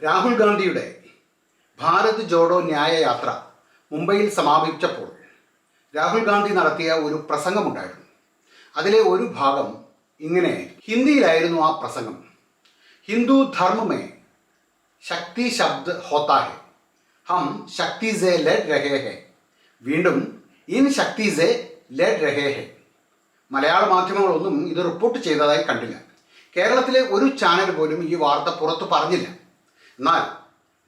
രാഹുൽ ഗാന്ധിയുടെ ഭാരത് ജോഡോ ന്യായ യാത്ര മുംബൈയിൽ സമാപിച്ചപ്പോൾ രാഹുൽ ഗാന്ധി നടത്തിയ ഒരു പ്രസംഗമുണ്ടായിരുന്നു. അതിലെ ഒരു ഭാഗം ഇങ്ങനെ, ഹിന്ദിയിലായിരുന്നു ആ പ്രസംഗം. ഹിന്ദു ധർമ്മ മേ ശക്തി ശബ്ദ ഹോത്താ ഹെ, ഹം ശക്തി സെ ലഡ് രഹേ ഹെ, വീണ്ടും ഇൻ ശക്തി സെ ലഡ് രഹേ ഹെ. മലയാള മാധ്യമങ്ങളൊന്നും ഇത് റിപ്പോർട്ട് ചെയ്തതായി കണ്ടില്ല. കേരളത്തിലെ ഒരു ചാനൽ പോലും ഈ വാർത്ത പുറത്തു പറഞ്ഞില്ല. എന്നാൽ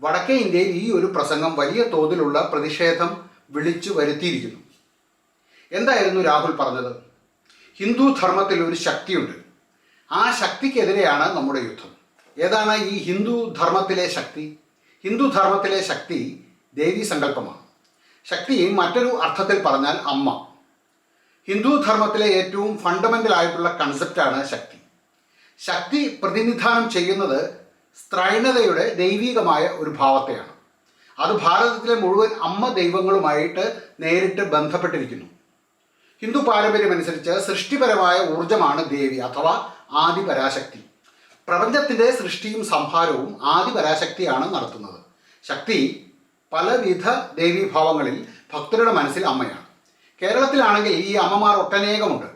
വടക്കേ ഇന്ത്യയിൽ ഈ ഒരു പ്രസംഗം വലിയ തോതിലുള്ള പ്രതിഷേധം വിളിച്ചു വരുത്തിയിരിക്കുന്നു. എന്തായിരുന്നു രാഹുൽ പറഞ്ഞത്? ഹിന്ദു ധർമ്മത്തിൽ ഒരു ശക്തിയുണ്ട്, ആ ശക്തിക്കെതിരെയാണ് നമ്മുടെ യുദ്ധം. ഏതാണ് ഈ ഹിന്ദു ധർമ്മത്തിലെ ശക്തി? ഹിന്ദു ധർമ്മത്തിലെ ശക്തി ദേവീ സങ്കല്പമാണ്. ശക്തി മറ്റൊരു അർത്ഥത്തിൽ പറഞ്ഞാൽ അമ്മ. ഹിന്ദു ധർമ്മത്തിലെ ഏറ്റവും ഫണ്ടമെൻ്റൽ ആയിട്ടുള്ള കൺസെപ്റ്റാണ് ശക്തി. ശക്തി പ്രതിനിധാനം ചെയ്യുന്നത് സ്ത്രൈണതയുടെ ദൈവികമായ ഒരു ഭാവത്തെയാണ്. അത് ഭാരതത്തിലെ മുഴുവൻ അമ്മ ദൈവങ്ങളുമായിട്ട് നേരിട്ട് ബന്ധപ്പെട്ടിരിക്കുന്നു. ഹിന്ദു പാരമ്പര്യമനുസരിച്ച് സൃഷ്ടിപരമായ ഊർജമാണ് ദേവി അഥവാ ആദിപരാശക്തി. പ്രപഞ്ചത്തിൻ്റെ സൃഷ്ടിയും സംഹാരവും ആദിപരാശക്തിയാണ് നടത്തുന്നത്. ശക്തി പലവിധ ദേവീഭാവങ്ങളിൽ ഭക്തരുടെ മനസ്സിൽ അമ്മയാണ്. കേരളത്തിലാണെങ്കിൽ ഈ അമ്മമാർ ഒട്ടനേകമുണ്ട്.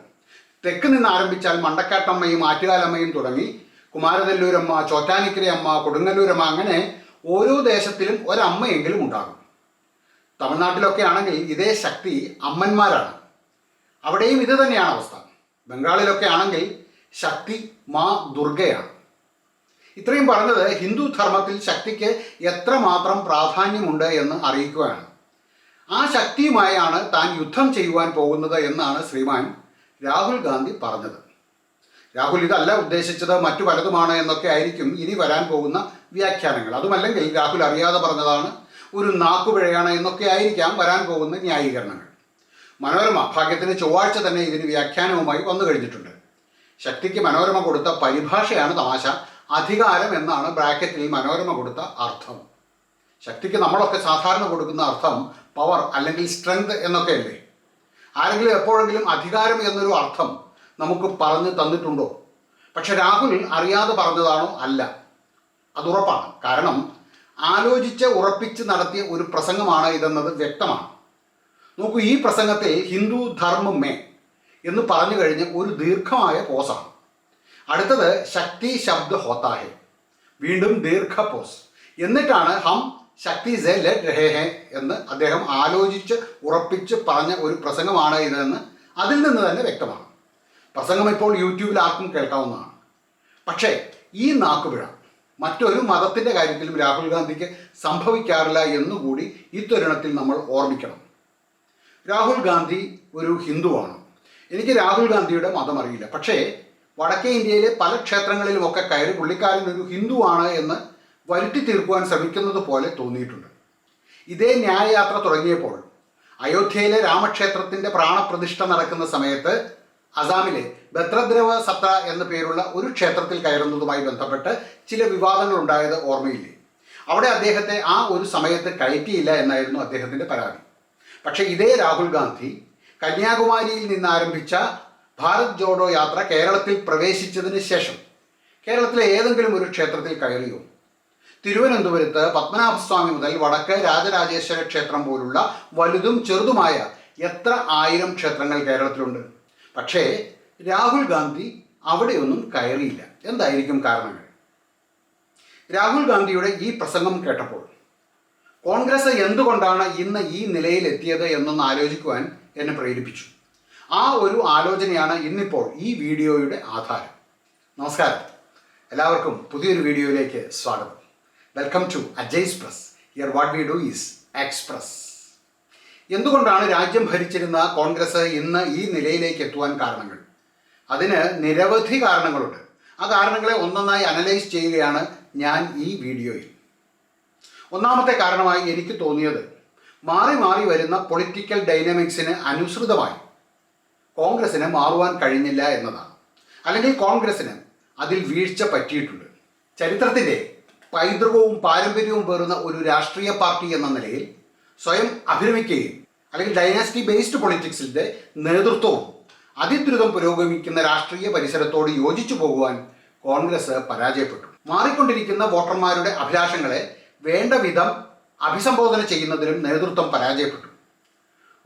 തെക്ക് നിന്ന് ആരംഭിച്ചാൽ മണ്ടക്കാട്ടമ്മയും ആറ്റുകാലമ്മയും തുടങ്ങി കുമാരനെല്ലൂരമ്മ, ചോറ്റാനിക്കരയമ്മ, കൊടുങ്ങല്ലൂരമ്മ, അങ്ങനെ ഓരോ ദേശത്തിലും ഒരമ്മയെങ്കിലും ഉണ്ടാകും. തമിഴ്നാട്ടിലൊക്കെ ആണെങ്കിൽ ഇതേ ശക്തി അമ്മന്മാരാണ്. അവിടെയും ഇത് തന്നെയാണ് അവസ്ഥ. ബംഗാളിലൊക്കെ ആണെങ്കിൽ ശക്തി മാ ദുർഗയാണ്. ഇത്രയും പറഞ്ഞത് ഹിന്ദു ധർമ്മത്തിൽ ശക്തിക്ക് എത്രമാത്രം പ്രാധാന്യമുണ്ട് എന്ന് അറിയിക്കുകയാണ്. ആ ശക്തിയുമായാണ് താൻ യുദ്ധം ചെയ്യുവാൻ പോകുന്നത് എന്നാണ് ശ്രീമാൻ രാഹുൽ ഗാന്ധി പറഞ്ഞത്. രാഹുൽ ഇതല്ല ഉദ്ദേശിച്ചത്, മറ്റു പലതുമാണ് എന്നൊക്കെ ആയിരിക്കും ഇനി വരാൻ പോകുന്ന വ്യാഖ്യാനങ്ങൾ. അതുമല്ലെങ്കിൽ രാഹുൽ അറിയാതെ പറഞ്ഞതാണ്, ഒരു നാക്കുപിഴയാണ് എന്നൊക്കെ ആയിരിക്കാം വരാൻ പോകുന്ന ന്യായീകരണങ്ങൾ. മനോരമ ഭാഗ്യത്തിന് ചൊവ്വാഴ്ച തന്നെ ഇതിന് വ്യാഖ്യാനവുമായി വന്നു കഴിഞ്ഞിട്ടുണ്ട്. ശക്തിക്ക് മനോരമ കൊടുത്ത പരിഭാഷയാണ് തമാശ. അധികാരം എന്നാണ് ബ്രാക്കറ്റിൽ മനോരമ കൊടുത്ത അർത്ഥം. ശക്തിക്ക് നമ്മളൊക്കെ സാധാരണ കൊടുക്കുന്ന അർത്ഥം പവർ അല്ലെങ്കിൽ സ്ട്രെങ്ത് എന്നൊക്കെയല്ലേ. ആരെങ്കിലും എപ്പോഴെങ്കിലും അധികാരം എന്നൊരു അർത്ഥം നമുക്ക് പറഞ്ഞു തന്നിട്ടുണ്ടോ? പക്ഷെ രാഹുൽ അറിയാതെ പറഞ്ഞതാണോ? അല്ല, അതുറപ്പാണ്. കാരണം ആലോചിച്ച് ഉറപ്പിച്ച് നടത്തിയ ഒരു പ്രസംഗമാണ് ഇതെന്നത് വ്യക്തമാണ്. നോക്കൂ, ഈ പ്രസംഗത്തിൽ ഹിന്ദു ധർമ്മ മേ എന്ന് പറഞ്ഞു കഴിഞ്ഞ് ഒരു ദീർഘമായ പോസാണ്. അടുത്തത് ശക്തി ശബ്ദ ഹോത്താ ഹെ, വീണ്ടും ദീർഘ പോസ്. എന്നിട്ടാണ് ഹം ശക്തി സെ ലഡ് രഹേ ഹെ എന്ന് അദ്ദേഹം ആലോചിച്ച് ഉറപ്പിച്ച് പറഞ്ഞ ഒരു പ്രസംഗമാണ് ഇതെന്ന് അതിൽ നിന്ന് തന്നെ വ്യക്തമാണ്. പ്രസംഗം ഇപ്പോൾ യൂട്യൂബിൽ ആർക്കും കേൾക്കാവുന്നതാണ്. പക്ഷേ ഈ നാക്കുപിഴ മറ്റൊരു മതത്തിൻ്റെ കാര്യത്തിലും രാഹുൽ ഗാന്ധിക്ക് സംഭവിക്കാറില്ല എന്നുകൂടി ഈ തരുണത്തിൽ നമ്മൾ ഓർമ്മിക്കണം. രാഹുൽ ഗാന്ധി ഒരു ഹിന്ദുവാണ്. എനിക്ക് രാഹുൽ ഗാന്ധിയുടെ മതം അറിയില്ല. പക്ഷേ വടക്കേ ഇന്ത്യയിലെ പല ക്ഷേത്രങ്ങളിലുമൊക്കെ കയറി പുള്ളിക്കാരൻ ഒരു ഹിന്ദുവാണ് എന്ന് വരുത്തി തീർക്കുവാൻ ശ്രമിക്കുന്നത് പോലെ തോന്നിയിട്ടുണ്ട്. ഇതേ ന്യായയാത്ര തുടങ്ങിയപ്പോൾ അയോധ്യയിലെ രാമക്ഷേത്രത്തിൻ്റെ പ്രാണപ്രതിഷ്ഠ നടക്കുന്ന സമയത്ത് അസാമിലെ ഭദ്രദ്രവ സത്ര എന്ന പേരുള്ള ഒരു ക്ഷേത്രത്തിൽ കയറുന്നതുമായി ബന്ധപ്പെട്ട് ചില വിവാദങ്ങൾ ഉണ്ടായത് ഓർമ്മയില്ലേ? അവിടെ അദ്ദേഹത്തെ ആ ഒരു സമയത്ത് കയറ്റിയില്ല എന്നായിരുന്നു അദ്ദേഹത്തിൻ്റെ പരാതി. പക്ഷേ ഇതേ രാഹുൽ ഗാന്ധി കന്യാകുമാരിയിൽ നിന്ന് ആരംഭിച്ച ഭാരത് ജോഡോ യാത്ര കേരളത്തിൽ പ്രവേശിച്ചതിന് ശേഷം കേരളത്തിലെ ഏതെങ്കിലും ഒരു ക്ഷേത്രത്തിൽ കയറിയോ? തിരുവനന്തപുരത്ത് പത്മനാഭസ്വാമി മുതൽ വടക്ക് രാജരാജേശ്വര ക്ഷേത്രം പോലുള്ള വലുതും ചെറുതുമായ എത്ര ആയിരം ക്ഷേത്രങ്ങൾ കേരളത്തിലുണ്ട്. പക്ഷേ രാഹുൽ ഗാന്ധി അവിടെയൊന്നും കയറിയില്ല. എന്തായിരിക്കും കാരണങ്ങൾ? രാഹുൽ ഗാന്ധിയുടെ ഈ പ്രസംഗം കേട്ടപ്പോൾ കോൺഗ്രസ് എന്തുകൊണ്ടാണ് ഇന്ന് ഈ നിലയിലെത്തിയത് എന്നൊന്ന് ആലോചിക്കുവാൻ എന്നെ പ്രേരിപ്പിച്ചു. ആ ഒരു ആലോചനയാണ് ഇന്നിപ്പോൾ ഈ വീഡിയോയുടെ ആധാരം. നമസ്കാരം, എല്ലാവർക്കും പുതിയൊരു വീഡിയോയിലേക്ക് സ്വാഗതം. Welcome to Ajay's press. Here what we do is express. എന്തുകൊണ്ടാണ് രാജ്യം ഭരിച്ചിരുന്ന കോൺഗ്രസ് ഇന്ന് ഈ നിലയിലേക്ക് എത്തുവാൻ കാരണങ്ങൾ? അതിന് നിരവധി കാരണങ്ങളുണ്ട്. ആ കാരണങ്ങളെ ഒന്നൊന്നായി അനലൈസ് ചെയ്യുകയാണ് ഞാൻ ഈ വീഡിയോയിൽ. ഒന്നാമത്തെ കാരണമായി എനിക്ക് തോന്നിയത്, മാറി മാറി വരുന്ന പൊളിറ്റിക്കൽ ഡൈനാമിക്സിന് അനുസൃതമായി കോൺഗ്രസിന് മാറുവാൻ കഴിഞ്ഞില്ല എന്നതാണ്. അല്ലെങ്കിൽ കോൺഗ്രസിന് അതിൽ വീഴ്ച പറ്റിയിട്ടുണ്ട്. ചരിത്രത്തിൻ്റെ പൈതൃകവും പാരമ്പര്യവും പേറുന്ന ഒരു രാഷ്ട്രീയ പാർട്ടി എന്ന നിലയിൽ സ്വയം അഭിരമിക്കുകയും അല്ലെങ്കിൽ ഡൈനാസ്റ്റി ബേസ്ഡ് പൊളിറ്റിക്സിൻ്റെ നേതൃത്വവും അതിദ്രുതം പുരോഗമിക്കുന്ന രാഷ്ട്രീയ പരിസരത്തോട് യോജിച്ചു പോകുവാൻ കോൺഗ്രസ് പരാജയപ്പെട്ടു. മാറിക്കൊണ്ടിരിക്കുന്ന വോട്ടർമാരുടെ അഭിലാഷങ്ങളെ വേണ്ട വിധം അഭിസംബോധന ചെയ്യുന്നതിലും നേതൃത്വം പരാജയപ്പെട്ടു.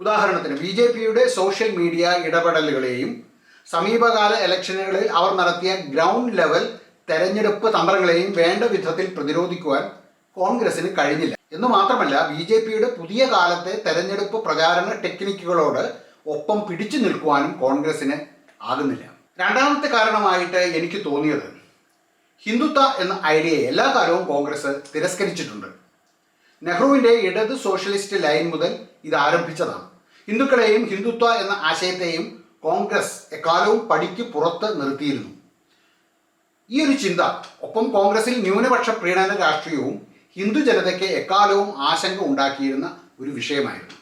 ഉദാഹരണത്തിന് BJPയുടെ സോഷ്യൽ മീഡിയ ഇടപെടലുകളെയും സമീപകാല ഇലക്ഷനുകളിൽ അവർ നടത്തിയ ഗ്രൗണ്ട് ലെവൽ തെരഞ്ഞെടുപ്പ് തന്ത്രങ്ങളെയും വേണ്ട വിധത്തിൽ പ്രതിരോധിക്കുവാൻ കോൺഗ്രസിന് കഴിഞ്ഞില്ല. എന്ന് മാത്രമല്ല, BJPയുടെ പുതിയ കാലത്തെ തെരഞ്ഞെടുപ്പ് പ്രചാരണ ടെക്നിക്കുകളോട് ഒപ്പം പിടിച്ചു നിൽക്കുവാനും കോൺഗ്രസിന് ആകുന്നില്ല. രണ്ടാമത്തെ കാരണമായിട്ട് എനിക്ക് തോന്നിയത്, ഹിന്ദുത്വ എന്ന ഐഡിയയെ എല്ലാ കാലവും കോൺഗ്രസ് തിരസ്കരിച്ചിട്ടുണ്ട്. നെഹ്റുവിൻ്റെ ഇടത് സോഷ്യലിസ്റ്റ് ലൈൻ മുതൽ ഇത് ആരംഭിച്ചതാണ്. ഹിന്ദുക്കളെയും ഹിന്ദുത്വ എന്ന ആശയത്തെയും കോൺഗ്രസ് എക്കാലവും പടിക്ക് പുറത്ത് നിർത്തിയിരുന്നു. ഈ ഒരു ചിന്ത ഒപ്പം കോൺഗ്രസിൽ ന്യൂനപക്ഷ പ്രീണന രാഷ്ട്രീയവും ഹിന്ദു ജനതയ്ക്ക് എക്കാലവും ആശങ്ക ഉണ്ടാക്കിയിരുന്ന ഒരു വിഷയമായിരുന്നു.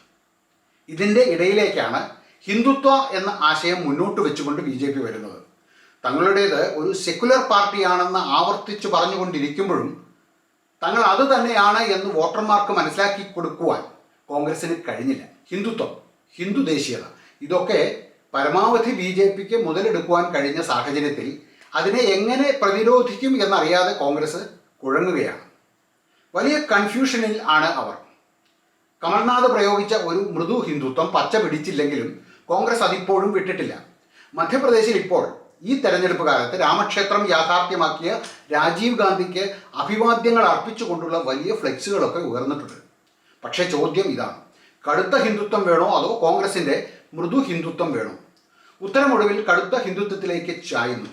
ഇതിൻ്റെ ഇടയിലേക്കാണ് ഹിന്ദുത്വ എന്ന ആശയം മുന്നോട്ട് വെച്ചുകൊണ്ട് BJP വരുന്നത്. തങ്ങളുടേത് ഒരു സെക്യുലർ പാർട്ടിയാണെന്ന് ആവർത്തിച്ച് പറഞ്ഞുകൊണ്ടിരിക്കുമ്പോഴും തങ്ങൾ അത് തന്നെയാണ് എന്ന് വോട്ടർമാർക്ക് മനസ്സിലാക്കി കൊടുക്കുവാൻ കോൺഗ്രസിന് കഴിഞ്ഞില്ല. ഹിന്ദുത്വം, ഹിന്ദു ദേശീയത, ഇതൊക്കെ പരമാവധി BJPക്ക് മുതലെടുക്കുവാൻ കഴിഞ്ഞ സാഹചര്യത്തിൽ അതിനെ എങ്ങനെ പ്രതിരോധിക്കും എന്നറിയാതെ കോൺഗ്രസ് കുഴങ്ങുകയാണ്. വലിയ കൺഫ്യൂഷനിൽ ആണ് അവർ. കമൽനാഥ് പ്രയോഗിച്ച ഒരു മൃദു ഹിന്ദുത്വം പച്ച പിടിച്ചില്ലെങ്കിലും കോൺഗ്രസ് അതിപ്പോഴും വിട്ടിട്ടില്ല. മധ്യപ്രദേശിൽ ഇപ്പോൾ ഈ തെരഞ്ഞെടുപ്പ് കാലത്ത് രാമക്ഷേത്രം യാഥാർത്ഥ്യമാക്കിയ രാജീവ് ഗാന്ധിക്ക് അഭിവാദ്യങ്ങൾ അർപ്പിച്ചുകൊണ്ടുള്ള വലിയ ഫ്ലെക്സുകളൊക്കെ ഉയർന്നിട്ടുണ്ട്. പക്ഷേ ചോദ്യം ഇതാണ്, കടുത്ത ഹിന്ദുത്വം വേണോ അതോ കോൺഗ്രസിൻ്റെ മൃദു ഹിന്ദുത്വം വേണോ? ഉത്തരമൊടുവിൽ കടുത്ത ഹിന്ദുത്വത്തിലേക്ക് ചായുന്നു.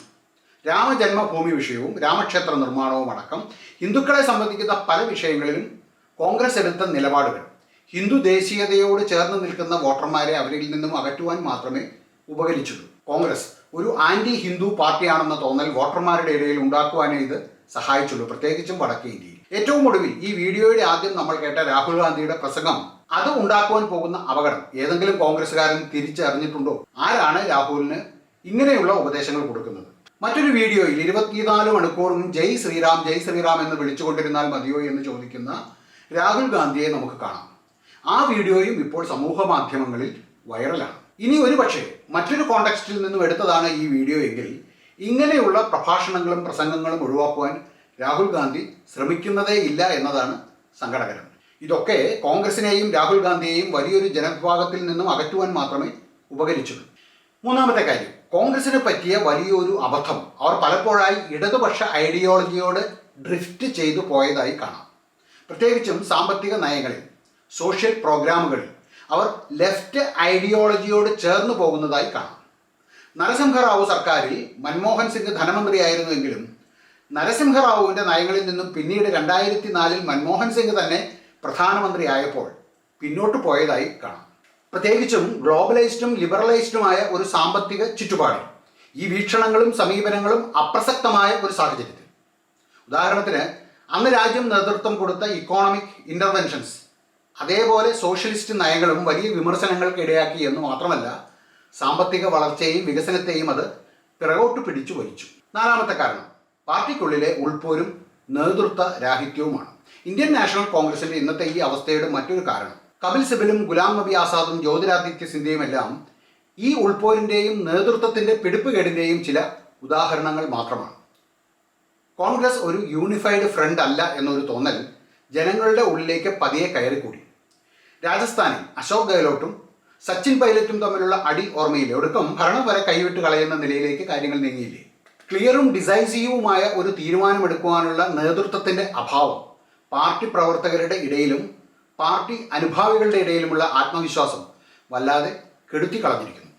രാമജന്മഭൂമി വിഷയവും രാമക്ഷേത്ര നിർമ്മാണവും അടക്കം ഹിന്ദുക്കളെ സംബന്ധിക്കുന്ന പല വിഷയങ്ങളിലും കോൺഗ്രസ് എടുത്ത നിലപാടുകൾ ഹിന്ദു ദേശീയതയോട് ചേർന്ന് നിൽക്കുന്ന വോട്ടർമാരെ അവരിൽ നിന്നും അകറ്റുവാൻ മാത്രമേ ഉപകരിച്ചുള്ളൂ. കോൺഗ്രസ് ഒരു ആൻറ്റി ഹിന്ദു പാർട്ടിയാണെന്ന തോന്നൽ വോട്ടർമാരുടെ ഇടയിൽ ഉണ്ടാക്കുവാനേ ഇത് സഹായിച്ചുള്ളൂ, പ്രത്യേകിച്ചും വടക്കേ ഇന്ത്യയിൽ. ഏറ്റവും ഒടുവിൽ ഈ വീഡിയോയുടെ ആദ്യം നമ്മൾ കേട്ട രാഹുൽ ഗാന്ധിയുടെ പ്രസംഗം, അത് ഉണ്ടാക്കുവാൻ പോകുന്ന അപകടം ഏതെങ്കിലും കോൺഗ്രസ്സുകാരൻ തിരിച്ചറിഞ്ഞിട്ടുണ്ടോ? ആരാണ് രാഹുലിന് ഇങ്ങനെയുള്ള ഉപദേശങ്ങൾ കൊടുക്കുന്നത്? മറ്റൊരു വീഡിയോയിൽ 24 മണിക്കൂറും ജയ് ശ്രീറാം എന്ന് വിളിച്ചുകൊണ്ടിരുന്നാൽ മതിയോ എന്ന് ചോദിക്കുന്ന രാഹുൽ ഗാന്ധിയെ നമുക്ക് കാണാം. ആ വീഡിയോയും ഇപ്പോൾ സമൂഹ മാധ്യമങ്ങളിൽ വൈറലാണ്. ഇനി ഒരു പക്ഷേ മറ്റൊരു കോണ്ടെക്സ്റ്റിൽ നിന്നും എടുത്തതാണ് ഈ വീഡിയോ എങ്കിൽ ഇങ്ങനെയുള്ള പ്രഭാഷണങ്ങളും പ്രസംഗങ്ങളും ഒഴിവാക്കുവാൻ രാഹുൽ ഗാന്ധി ശ്രമിക്കുന്നതേ ഇല്ല എന്നതാണ് സങ്കടകരം. ഇതൊക്കെ കോൺഗ്രസിനെയും രാഹുൽ ഗാന്ധിയെയും വലിയൊരു ജനവിഭാഗത്തിൽ നിന്നും അകറ്റുവാൻ മാത്രമേ ഉപകരിച്ചുള്ളൂ. മൂന്നാമത്തെ കാര്യം, കോൺഗ്രസിന് പറ്റിയ വലിയൊരു അബദ്ധം, അവർ പലപ്പോഴായി ഇടതുപക്ഷ ഐഡിയോളജിയോട് ഡ്രിഫ്റ്റ് ചെയ്തു പോയതായി കാണാം. പ്രത്യേകിച്ചും സാമ്പത്തിക നയങ്ങളിൽ, സോഷ്യൽ പ്രോഗ്രാമുകളിൽ അവർ ലെഫ്റ്റ് ഐഡിയോളജിയോട് ചേർന്ന് പോകുന്നതായി കാണാം. നരസിംഹറാവു സർക്കാരിൽ മൻമോഹൻ സിംഗ് ധനമന്ത്രിയായിരുന്നുവെങ്കിലും നരസിംഹറാവുവിൻ്റെ നയങ്ങളിൽ നിന്നും പിന്നീട് 2004 മൻമോഹൻ സിംഗ് തന്നെ പ്രധാനമന്ത്രിയായപ്പോൾ പിന്നോട്ട് പോയതായി കാണാം. പ്രത്യേകിച്ചും ഗ്ലോബലൈസ്ഡും ലിബറലൈസ്ഡുമായ ഒരു സാമ്പത്തിക ചുറ്റുപാടിൽ ഈ വീക്ഷണങ്ങളും സമീപനങ്ങളും അപ്രസക്തമായ ഒരു സാഹചര്യത്തിൽ, ഉദാഹരണത്തിന് അന്ന് രാജ്യം നേതൃത്വം കൊടുത്ത ഇക്കോണമിക് ഇൻ്റർവെൻഷൻസ്, അതേപോലെ സോഷ്യലിസ്റ്റ് നയങ്ങളും വലിയ വിമർശനങ്ങൾക്ക് ഇടയാക്കി എന്ന് മാത്രമല്ല സാമ്പത്തിക വളർച്ചയെയും വികസനത്തെയും അത് പിറകോട്ട് പിടിച്ചു വലിച്ചു. നാലാമത്തെ കാരണം, പാർട്ടിക്കുള്ളിലെ ഉൾപോരും നേതൃത്വ രാഹിത്യവുമാണ്. ഇന്ത്യൻ നാഷണൽ കോൺഗ്രസിൻ്റെ ഇന്നത്തെ ഈ അവസ്ഥയുടെ മറ്റൊരു കാരണം, കപിൽ സിബലും ഗുലാം നബി ആസാദും ജ്യോതിരാദിത്യ സിന്ധ്യയും എല്ലാം ഈ ഉൾപോരിൻ്റെയും നേതൃത്വത്തിൻ്റെ പിടിപ്പുകേടിൻ്റെയും ചില ഉദാഹരണങ്ങൾ മാത്രമാണ്. കോൺഗ്രസ് ഒരു യൂണിഫൈഡ് ഫ്രണ്ട് അല്ല എന്നൊരു തോന്നൽ ജനങ്ങളുടെ ഉള്ളിലേക്ക് പതിയെ കയറിക്കൂടി. രാജസ്ഥാനിൽ അശോക് ഗെഹ്ലോട്ടും സച്ചിൻ പൈലറ്റും തമ്മിലുള്ള അടി ഓർമ്മയില്ലേ? ഒടുക്കം ഭരണം വരെ കൈവിട്ട് കളയുന്ന നിലയിലേക്ക് കാര്യങ്ങൾ നീങ്ങിയില്ലേ? ക്ലിയറും ഡിസൈസീവുമായ ഒരു തീരുമാനമെടുക്കുവാനുള്ള നേതൃത്വത്തിൻ്റെ അഭാവം പാർട്ടി പ്രവർത്തകരുടെ ഇടയിലും പാർട്ടി അനുഭാവികളുടെ ഇടയിലുമുള്ള ആത്മവിശ്വാസം വല്ലാതെ കെടുത്തിക്കളഞ്ഞിരിക്കുന്നു.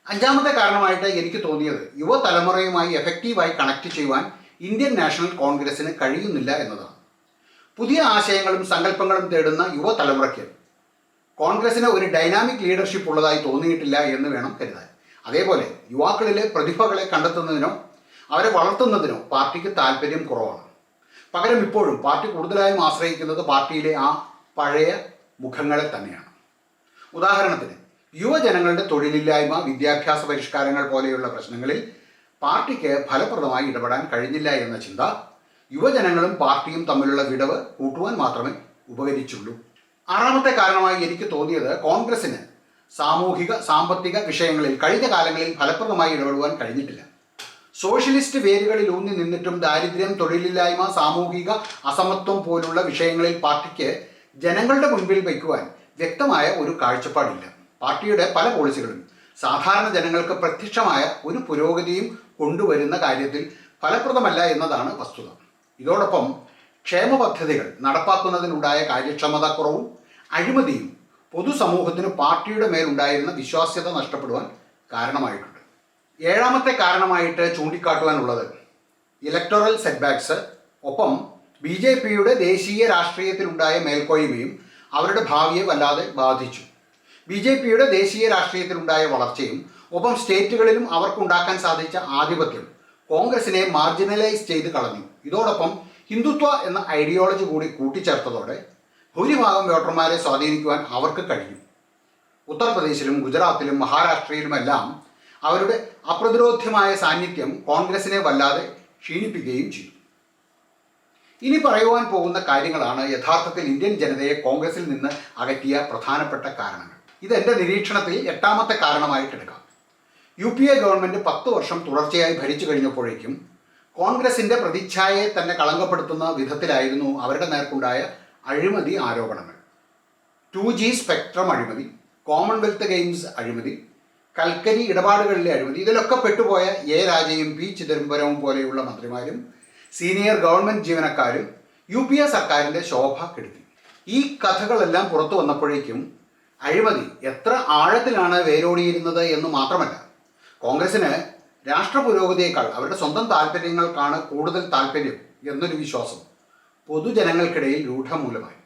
അഞ്ചാമത്തെ കാരണമായിട്ട് എനിക്ക് തോന്നിയത്, യുവതലമുറയുമായി എഫക്റ്റീവായി കണക്ട് ചെയ്യുവാൻ ഇന്ത്യൻ നാഷണൽ കോൺഗ്രസിന് കഴിയുന്നില്ല എന്നതാണ്. പുതിയ ആശയങ്ങളും സങ്കല്പങ്ങളും തേടുന്ന യുവതലമുറയ്ക്ക് കോൺഗ്രസിന് ഒരു ഡൈനാമിക് ലീഡർഷിപ്പ് ഉള്ളതായി തോന്നിയിട്ടില്ല എന്ന് വേണം കരുതാൻ. അതേപോലെ യുവാക്കളിലെ പ്രതിഭകളെ കണ്ടെത്തുന്നതിനോ അവരെ വളർത്തുന്നതിനോ പാർട്ടിക്ക് താല്പര്യം കുറവാണ്. പകരം ഇപ്പോഴും പാർട്ടി കൂടുതലായും ആശ്രയിക്കുന്നത് പാർട്ടിയിലെ ആ പഴയ മുഖങ്ങളെ തന്നെയാണ്. ഉദാഹരണത്തിന് യുവജനങ്ങളുടെ തൊഴിലില്ലായ്മ, വിദ്യാഭ്യാസ പരിഷ്കാരങ്ങൾ പോലെയുള്ള പ്രശ്നങ്ങളിൽ പാർട്ടിക്ക് ഫലപ്രദമായി ഇടപെടാൻ കഴിഞ്ഞില്ല എന്ന ചിന്ത യുവജനങ്ങളും പാർട്ടിയും തമ്മിലുള്ള വിടവ് കൂട്ടുവാൻ മാത്രമേ ഉപകരിച്ചുള്ളൂ. ആറാമത്തെ കാരണമായി എനിക്ക് തോന്നിയത്, കോൺഗ്രസിന് സാമൂഹിക സാമ്പത്തിക വിഷയങ്ങളിൽ കഴിഞ്ഞ കാലങ്ങളിൽ ഫലപ്രദമായി ഇടപെടുവാൻ കഴിഞ്ഞിട്ടില്ല. സോഷ്യലിസ്റ്റ് വേരുകളിൽ ഊന്നി നിന്നിട്ടും ദാരിദ്ര്യം, തൊഴിലില്ലായ്മ, സാമൂഹിക അസമത്വം പോലുള്ള വിഷയങ്ങളിൽ പാർട്ടിക്ക് ജനങ്ങളുടെ മുൻപിൽ വയ്ക്കുവാൻ വ്യക്തമായ ഒരു കാഴ്ചപ്പാടില്ല. പാർട്ടിയുടെ പല പോളിസികളും സാധാരണ ജനങ്ങൾക്ക് പ്രത്യക്ഷമായ ഒരു പുരോഗതിയും കൊണ്ടുവരുന്ന കാര്യത്തിൽ ഫലപ്രദമല്ല എന്നതാണ് വസ്തുത. ഇതോടൊപ്പം ക്ഷേമ പദ്ധതികൾ നടപ്പാക്കുന്നതിനുണ്ടായ കാര്യക്ഷമതാക്കുറവും അഴിമതിയും പൊതുസമൂഹത്തിന് പാർട്ടിയുടെ മേലുണ്ടായിരുന്ന വിശ്വാസ്യത നഷ്ടപ്പെടുവാൻ കാരണമായിട്ടുണ്ട്. ഏഴാമത്തെ കാരണമായിട്ട് ചൂണ്ടിക്കാട്ടുവാനുള്ളത് ഇലക്ടറൽ സെറ്റ്ബാക്സ്, ഒപ്പം BJPയുടെ ദേശീയ രാഷ്ട്രീയത്തിലുണ്ടായ മേൽക്കോയ്മയും അവരുടെ ഭാവിയെ വല്ലാതെ ബാധിച്ചു. BJPയുടെ ദേശീയ രാഷ്ട്രീയത്തിലുണ്ടായ വളർച്ചയും ഒപ്പം സ്റ്റേറ്റുകളിലും അവർക്കുണ്ടാക്കാൻ സാധിച്ച ആധിപത്യം കോൺഗ്രസിനെ മാർജിനലൈസ് ചെയ്ത് കളഞ്ഞു. ഇതോടൊപ്പം ഹിന്ദുത്വ എന്ന ഐഡിയോളജി കൂടി കൂട്ടിച്ചേർത്തതോടെ ഭൂരിഭാഗം വോട്ടർമാരെ സ്വാധീനിക്കുവാൻ അവർക്ക് കഴിഞ്ഞു. ഉത്തർപ്രദേശിലും ഗുജറാത്തിലും മഹാരാഷ്ട്രയിലുമെല്ലാം അവരുടെ അപ്രതിരോധ്യമായ സാന്നിധ്യം കോൺഗ്രസിനെ വല്ലാതെ ക്ഷീണിപ്പിക്കുകയും ചെയ്തു. ഇനി പറയുവാൻ പോകുന്ന കാര്യങ്ങളാണ് യഥാർത്ഥത്തിൽ ഇന്ത്യൻ ജനതയെ കോൺഗ്രസിൽ നിന്ന് അകറ്റിയ പ്രധാനപ്പെട്ട കാരണങ്ങൾ. ഇതെൻ്റെ നിരീക്ഷണത്തിൽ എട്ടാമത്തെ കാരണമായിട്ടെടുക്കാം. UPA ഗവൺമെൻറ് 10 വർഷം തുടർച്ചയായി ഭരിച്ചു കഴിഞ്ഞപ്പോഴേക്കും കോൺഗ്രസിൻ്റെ പ്രതിച്ഛായയെ തന്നെ കളങ്കപ്പെടുത്തുന്ന വിധത്തിലായിരുന്നു അവരുടെ നേർക്കുണ്ടായ അഴിമതി ആരോപണങ്ങൾ. 2G സ്പെക്ട്രം അഴിമതി, കോമൺവെൽത്ത് ഗെയിംസ് അഴിമതി, കൽക്കരി ഇടപാടുകളിലെ അഴിമതി, ഇതിലൊക്കെ പെട്ടുപോയ A രാജയും P ചിദംബരവും പോലെയുള്ള മന്ത്രിമാരും സീനിയർ ഗവൺമെൻറ് ജീവനക്കാരും UPA സർക്കാരിൻ്റെ ശോഭ കെടുത്തി. ഈ കഥകളെല്ലാം പുറത്തു വന്നപ്പോഴേക്കും അഴിമതി എത്ര ആഴത്തിലാണ് വേരോടിയിരുന്നത് എന്ന് മാത്രമല്ല, കോൺഗ്രസിന് രാഷ്ട്ര പുരോഗതിയേക്കാൾ അവരുടെ സ്വന്തം താല്പര്യങ്ങൾക്കാണ് കൂടുതൽ താല്പര്യം എന്നൊരു വിശ്വാസം പൊതുജനങ്ങൾക്കിടയിൽ രൂഢമൂലമായി.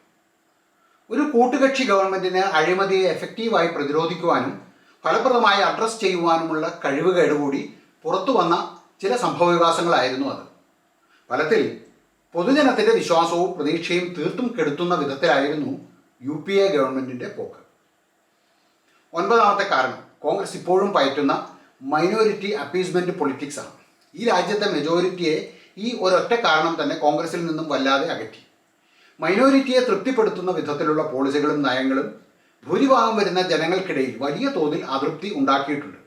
ഒരു കൂട്ടുകക്ഷി ഗവൺമെൻറ്റിന് അഴിമതിയെ എഫക്റ്റീവായി പ്രതിരോധിക്കുവാനും ഫലപ്രദമായി അഡ്രസ് ചെയ്യുവാനുമുള്ള കഴിവുകേടുകൂടി പുറത്തു വന്ന ചില സംഭവവികാസങ്ങളായിരുന്നു അത്. ഫലത്തിൽ പൊതുജനത്തിൻ്റെ വിശ്വാസവും പ്രതീക്ഷയും തീർത്തും കെടുത്തുന്ന വിധത്തിലായിരുന്നു UPA ഗവൺമെൻറ്റിൻ്റെ പോക്ക്. 9ാമത്തെ കാരണം കോൺഗ്രസ് ഇപ്പോഴും പയറ്റുന്ന മൈനോറിറ്റി അപ്പീസ്മെൻറ്റ് പൊളിറ്റിക്സാണ്. ഈ രാജ്യത്തെ മെജോറിറ്റിയെ ഈ ഒരൊറ്റ കാരണം തന്നെ കോൺഗ്രസിൽ നിന്നും വല്ലാതെ അകറ്റി. മൈനോറിറ്റിയെ തൃപ്തിപ്പെടുത്തുന്ന വിധത്തിലുള്ള പോളിസികളും നയങ്ങളും ഭൂരിഭാഗം വരുന്ന ജനങ്ങൾക്കിടയിൽ വലിയ തോതിൽ അതൃപ്തി ഉണ്ടാക്കിയിട്ടുണ്ട്.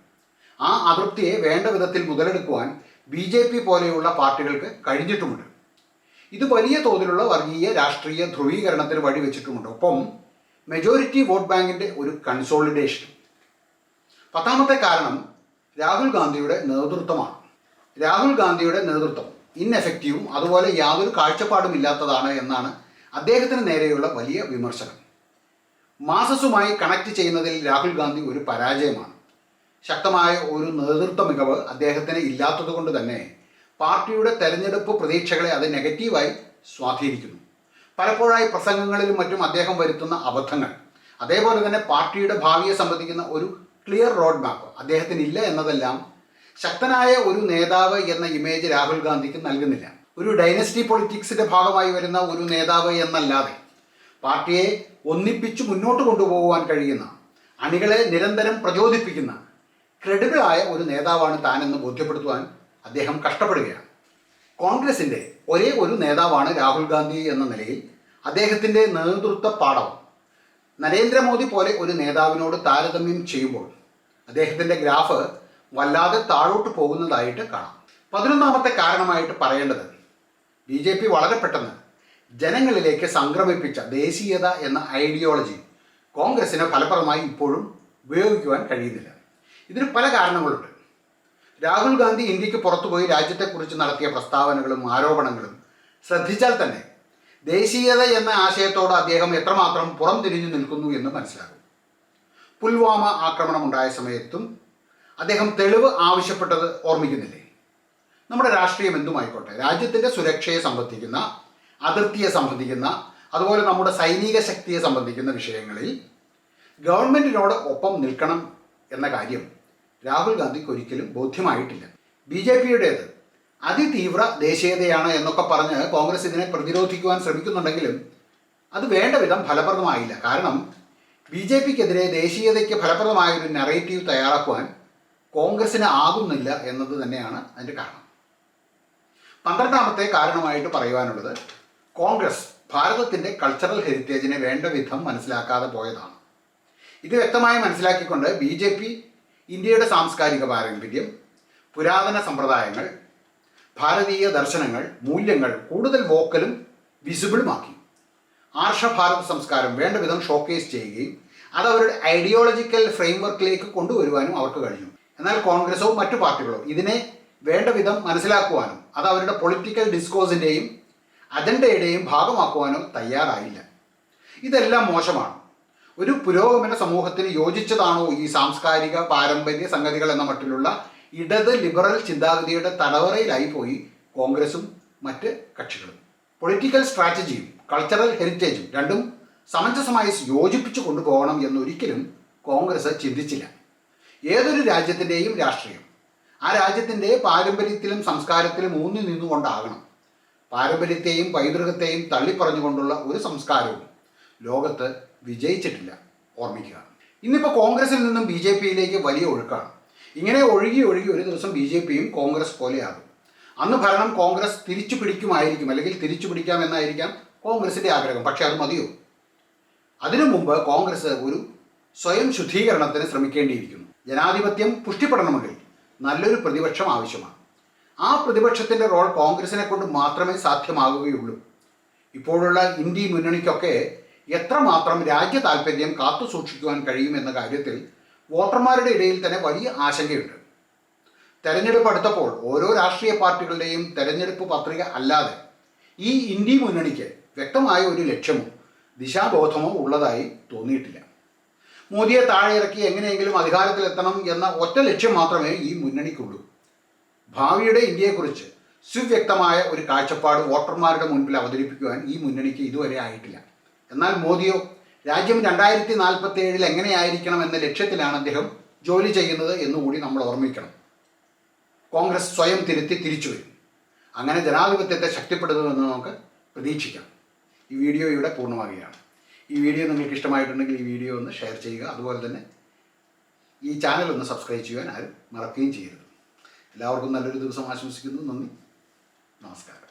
ആ അതൃപ്തിയെ വേണ്ട വിധത്തിൽ മുതലെടുക്കുവാൻ BJP പോലെയുള്ള പാർട്ടികൾക്ക് കഴിഞ്ഞിട്ടുമുണ്ട്. ഇത് വലിയ തോതിലുള്ള വർഗീയ രാഷ്ട്രീയ ധ്രുവീകരണത്തിന് വഴിവെച്ചിട്ടുമുണ്ട്. ഒപ്പം മെജോറിറ്റി വോട്ട് ബാങ്കിൻ്റെ ഒരു കൺസോളിഡേഷൻ. 10ാമത്തെ കാരണം രാഹുൽ ഗാന്ധിയുടെ നേതൃത്വമാണ്. രാഹുൽ ഗാന്ധിയുടെ നേതൃത്വം ഇൻഎഫക്റ്റീവും അതുപോലെ യാതൊരു കാഴ്ചപ്പാടും ഇല്ലാത്തതാണ് എന്നാണ് അദ്ദേഹത്തിന് നേരെയുള്ള വലിയ വിമർശനം. മാസസുമായി കണക്ട് ചെയ്യുന്നതിൽ രാഹുൽ ഗാന്ധി ഒരു പരാജയമാണ്. ശക്തമായ ഒരു നേതൃത്വ മികവ് അദ്ദേഹത്തിന് ഇല്ലാത്തതുകൊണ്ട് തന്നെ പാർട്ടിയുടെ തെരഞ്ഞെടുപ്പ് പ്രതീക്ഷകളെ അത് നെഗറ്റീവായി സ്വാധീനിക്കുന്നു. പലപ്പോഴായി പ്രസംഗങ്ങളിലും മറ്റും അദ്ദേഹം വരുത്തുന്ന അബദ്ധങ്ങൾ, അതേപോലെ തന്നെ പാർട്ടിയുടെ ഭാവിയെ സംബന്ധിക്കുന്ന ഒരു ക്ലിയർ റോഡ് മാപ്പ് അദ്ദേഹത്തിന് ഇല്ല എന്നതെല്ലാം ശക്തനായ ഒരു നേതാവ് എന്ന ഇമേജ് രാഹുൽ ഗാന്ധിക്ക് നൽകുന്നില്ല. ഒരു ഡൈനസ്റ്റി പൊളിറ്റിക്സിൻ്റെ ഭാഗമായി വരുന്ന ഒരു നേതാവ് എന്നല്ലാതെ പാർട്ടിയെ ഒന്നിപ്പിച്ച് മുന്നോട്ട് കൊണ്ടുപോകുവാൻ കഴിയുന്ന, അണികളെ നിരന്തരം പ്രചോദിപ്പിക്കുന്ന ക്രെഡിബിളായ ഒരു നേതാവാണ് താനെന്ന് ബോധ്യപ്പെടുത്തുവാൻ അദ്ദേഹം കഷ്ടപ്പെടുകയാണ്. കോൺഗ്രസിൻ്റെ ഒരേ ഒരു നേതാവാണ് രാഹുൽ ഗാന്ധി എന്ന നിലയിൽ അദ്ദേഹത്തിൻ്റെ നേതൃത്വ പാഠവും നരേന്ദ്രമോദി പോലെ ഒരു നേതാവിനോട് താരതമ്യം ചെയ്യുമ്പോൾ അദ്ദേഹത്തിൻ്റെ ഗ്രാഫ് വല്ലാതെ താഴോട്ട് പോകുന്നതായിട്ട് കാണാം. 11ാമത്തെ കാരണമായിട്ട് പറയേണ്ടത് BJP വളരെ പെട്ടെന്ന് ജനങ്ങളിലേക്ക് സംക്രമിപ്പിച്ച ദേശീയത എന്ന ഐഡിയോളജി കോൺഗ്രസിന് ഫലപ്രദമായി ഇപ്പോഴും ഉപയോഗിക്കുവാൻ കഴിയുന്നില്ല. ഇതിന് പല കാരണങ്ങളുണ്ട്. രാഹുൽ ഗാന്ധി ഇന്ത്യക്ക് പുറത്തുപോയി രാജ്യത്തെക്കുറിച്ച് നടത്തിയ പ്രസ്താവനകളും ആരോപണങ്ങളും ശ്രദ്ധിച്ചാൽ തന്നെ ദേശീയത എന്ന ആശയത്തോട് അദ്ദേഹം എത്രമാത്രം പുറം തിരിഞ്ഞു നിൽക്കുന്നു എന്ന് മനസ്സിലാകും. പുൽവാമ ആക്രമണമുണ്ടായ സമയത്തും അദ്ദേഹം തെളിവ് ആവശ്യപ്പെട്ടത് ഓർമ്മിക്കുന്നില്ലേ? നമ്മുടെ രാഷ്ട്രീയം എന്തുമായിക്കോട്ടെ, രാജ്യത്തിൻ്റെ സുരക്ഷയെ സംബന്ധിക്കുന്ന, അതിർത്തിയെ സംബന്ധിക്കുന്ന, അതുപോലെ നമ്മുടെ സൈനിക ശക്തിയെ സംബന്ധിക്കുന്ന വിഷയങ്ങളിൽ ഗവൺമെൻറ്റിനോട് ഒപ്പം നിൽക്കണം എന്ന കാര്യം രാഹുൽ ഗാന്ധിക്ക് ഒരിക്കലും ബോധ്യമായിട്ടില്ല. BJPയുടേത് അതിതീവ്ര ദേശീയതയാണ് എന്നൊക്കെ പറഞ്ഞ് കോൺഗ്രസ് ഇതിനെ പ്രതിരോധിക്കുവാൻ ശ്രമിക്കുന്നുണ്ടെങ്കിലും അത് വേണ്ട വിധം ഫലപ്രദമായില്ല. കാരണം BJPക്കെതിരെ ദേശീയതയ്ക്ക് ഫലപ്രദമായൊരു നറേറ്റീവ് തയ്യാറാക്കുവാൻ കോൺഗ്രസ്സിന് ആകുന്നില്ല എന്നത് തന്നെയാണ് അതിൻ്റെ കാരണം. 12ാമത്തെ കാരണമായിട്ട് പറയുവാനുള്ളത് കോൺഗ്രസ് ഭാരതത്തിൻ്റെ കൾച്ചറൽ ഹെറിറ്റേജിനെ വേണ്ട വിധം മനസ്സിലാക്കാതെ പോയതാണ്. ഇത് വ്യക്തമായി മനസ്സിലാക്കിക്കൊണ്ട് BJP ഇന്ത്യയുടെ സാംസ്കാരിക പാരമ്പര്യം, പുരാതന സമ്പ്രദായങ്ങൾ, ഭാരതീയ ദർശനങ്ങൾ, മൂല്യങ്ങൾ കൂടുതൽ വോക്കലും വിസിബിളുമാക്കി. ആർഷഭാരത സംസ്കാരം വേണ്ട വിധം ഷോക്കേസ് ചെയ്യുകയും അത് അവരുടെ ഐഡിയോളജിക്കൽ ഫ്രെയിംവർക്കിലേക്ക് കൊണ്ടുവരുവാനും അവർക്ക് കഴിഞ്ഞു. എന്നാൽ കോൺഗ്രസോ മറ്റു പാർട്ടികളോ ഇതിനെ വേണ്ട വിധം മനസ്സിലാക്കുവാനും അത് അവരുടെ പൊളിറ്റിക്കൽ ഡിസ്കോഴ്സിൻ്റെയും അജണ്ടയുടെയും ഭാഗമാക്കുവാനോ തയ്യാറായില്ല. ഇതെല്ലാം മോശമാണ്. ഒരു പുരോഗമന സമൂഹത്തിന് യോജിച്ചതാണോ ഈ സാംസ്കാരിക പാരമ്പര്യ സംഗതികൾ എന്ന മട്ടിലുള്ള ഇടത് ലിബറൽ ചിന്താഗതിയുടെ തലവറയിലായി പോയി കോൺഗ്രസും മറ്റ് കക്ഷികളും. പൊളിറ്റിക്കൽ സ്ട്രാറ്റജിയും കൾച്ചറൽ ഹെറിറ്റേജും രണ്ടും സമഞ്ജസമായി യോജിപ്പിച്ചു കൊണ്ടുപോകണം എന്നൊരിക്കലും കോൺഗ്രസ് ചിന്തിച്ചില്ല. ഏതൊരു രാജ്യത്തിൻ്റെയും രാഷ്ട്രീയം ആ രാജ്യത്തിൻ്റെ പാരമ്പര്യത്തിലും സംസ്കാരത്തിലും ഊന്നി നിന്നുകൊണ്ടാകണം. പാരമ്പര്യത്തെയും പൈതൃകത്തെയും തള്ളിപ്പറഞ്ഞുകൊണ്ടുള്ള ഒരു സംസ്കാരവും ലോകത്ത് വിജയിച്ചിട്ടില്ല. ഓർമ്മിക്കുക. ഇന്നിപ്പോൾ കോൺഗ്രസിൽ നിന്നും BJP-യിലേക്ക് വലിയ ഒഴുക്കാണ്. ഇങ്ങനെ ഒഴുകി ഒരു ദിവസം BJP-യും കോൺഗ്രസ് പോലെയാകും. അന്ന് ഭരണം കോൺഗ്രസ് തിരിച്ചു പിടിക്കുമായിരിക്കും, അല്ലെങ്കിൽ തിരിച്ചു പിടിക്കാമെന്നായിരിക്കാം കോൺഗ്രസിൻ്റെ ആഗ്രഹം. പക്ഷേ അത് മതിയോ? അതിനു മുമ്പ് കോൺഗ്രസ് ഒരു സ്വയം ശുദ്ധീകരണത്തിന് ശ്രമിക്കേണ്ടിയിരിക്കുന്നു. ജനാധിപത്യം പുഷ്ടിപ്പെടണമെങ്കിൽ നല്ലൊരു പ്രതിപക്ഷം ആവശ്യമാണ്. ആ പ്രതിപക്ഷത്തിൻ്റെ റോൾ കോൺഗ്രസിനെ കൊണ്ട് മാത്രമേ സാധ്യമാകുകയുള്ളൂ. ഇപ്പോഴുള്ള ഇന്ത്യ മുന്നണിക്കൊക്കെ എത്രമാത്രം രാജ്യ താൽപ്പര്യം കാത്തു സൂക്ഷിക്കുവാൻ കഴിയുമെന്ന കാര്യത്തിൽ വോട്ടർമാരുടെ ഇടയിൽ തന്നെ വലിയ ആശങ്കയുണ്ട്. തെരഞ്ഞെടുപ്പ് അടുത്തപ്പോൾ ഓരോ രാഷ്ട്രീയ പാർട്ടികളുടെയും തെരഞ്ഞെടുപ്പ് പത്രിക അല്ലാതെ ഈ ഇന്ത്യ മുന്നണിക്ക് വ്യക്തമായ ഒരു ലക്ഷ്യമോ ദിശാബോധമോ ഉള്ളതായി തോന്നിയിട്ടില്ല. മോദിയെ താഴെ ഇറക്കി എങ്ങനെയെങ്കിലും അധികാരത്തിലെത്തണം എന്ന ഒറ്റ ലക്ഷ്യം മാത്രമേ ഈ മുന്നണിക്കുള്ളൂ. ഭാവിയുടെ ഇന്ത്യയെക്കുറിച്ച് സുവ്യക്തമായ ഒരു കാഴ്ചപ്പാട് വോട്ടർമാരുടെ മുൻപിൽ അവതരിപ്പിക്കുവാൻ ഈ മുന്നണിക്ക് ഇതുവരെ ആയിട്ടില്ല. എന്നാൽ മോദിയോ രാജ്യം 2047 എങ്ങനെയായിരിക്കണം എന്ന ലക്ഷ്യത്തിലാണ് അദ്ദേഹം ജോലി ചെയ്യുന്നത് എന്നുകൂടി നമ്മൾ ഓർമ്മിക്കണം. കോൺഗ്രസ് സ്വയം തിരുത്തി തിരിച്ചു വരും. അങ്ങനെ ജനാധിപത്യത്തെ ശക്തിപ്പെടുത്തുമെന്ന് നമുക്ക് പ്രതീക്ഷിക്കാം. ഈ വീഡിയോ ഇവിടെ പൂർണ്ണമാകുകയാണ്. ഈ വീഡിയോ നിങ്ങൾക്ക് ഇഷ്ടമായിട്ടുണ്ടെങ്കിൽ ഈ വീഡിയോ ഒന്ന് ഷെയർ ചെയ്യുക. അതുപോലെ തന്നെ ഈ ചാനൽ ഒന്ന് സബ്സ്ക്രൈബ് ചെയ്യാൻ ആരും മറക്കുകയും ചെയ്യരുത്. എല്ലാവർക്കും നല്ലൊരു ദിവസം ആശംസിക്കുന്നു. നന്ദി, നമസ്കാരം.